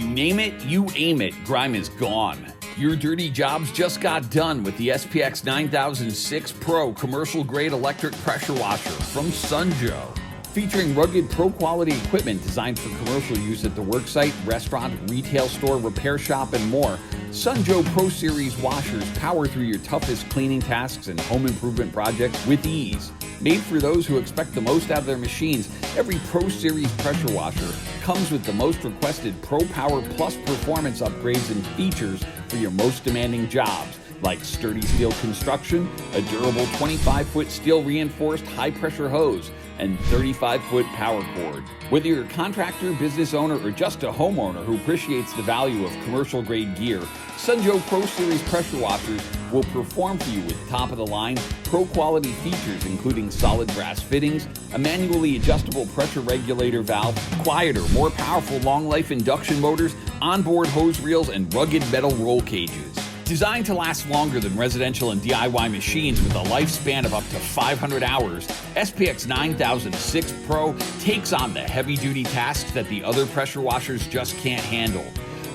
You name it, you aim it, grime is gone. Your dirty jobs just got done with the SPX9006-PRO commercial-grade electric pressure washer from Sunjo. Featuring rugged pro-quality equipment designed for commercial use at the worksite, restaurant, retail store, repair shop, and more, Sunjo Pro Series washers power through your toughest cleaning tasks and home improvement projects with ease. Made for those who expect the most out of their machines, every Pro Series pressure washer comes with the most requested Pro Power Plus performance upgrades and features for your most demanding jobs, like sturdy steel construction, a durable 25-foot steel reinforced high-pressure hose, and 35-foot power cord. Whether you're a contractor, business owner, or just a homeowner who appreciates the value of commercial-grade gear, Sunjo Pro Series pressure washers will perform for you with top-of-the-line, pro-quality features including solid brass fittings, a manually adjustable pressure regulator valve, quieter, more powerful long-life induction motors, onboard hose reels, and rugged metal roll cages. Designed to last longer than residential and DIY machines with a lifespan of up to 500 hours, SPX9006-PRO takes on the heavy-duty tasks that the other pressure washers just can't handle.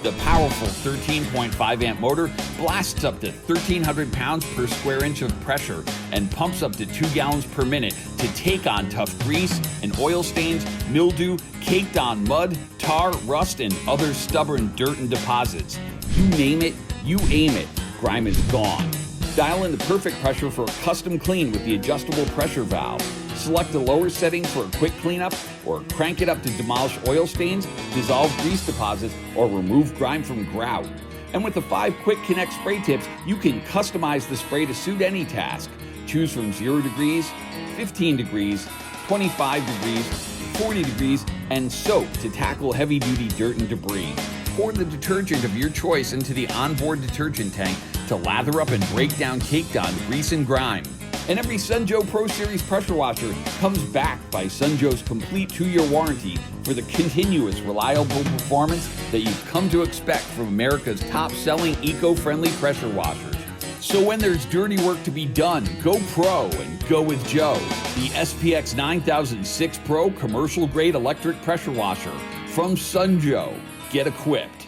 The powerful 13.5 amp motor blasts up to 1,300 pounds per square inch of pressure and pumps up to 2 gallons per minute to take on tough grease and oil stains, mildew, caked on mud, tar, rust, and other stubborn dirt and deposits. You name it, you aim it, grime is gone. Dial in the perfect pressure for a custom clean with the adjustable pressure valve. Select the lower setting for a quick cleanup, or crank it up to demolish oil stains, dissolve grease deposits, or remove grime from grout. And with the 5 quick connect spray tips, you can customize the spray to suit any task. Choose from 0 degrees, 15 degrees, 25 degrees, 40 degrees, and soap to tackle heavy-duty dirt and debris. Pour the detergent of your choice into the onboard detergent tank to lather up and break down caked on grease and grime. And every Sunjo Pro Series pressure washer comes backed by Sunjo's complete 2-year warranty for the continuous reliable performance that you've come to expect from America's top-selling eco-friendly pressure washers. So when there's dirty work to be done, go pro and go with Joe. The SPX9006-PRO commercial-grade electric pressure washer from Sunjo. Get equipped.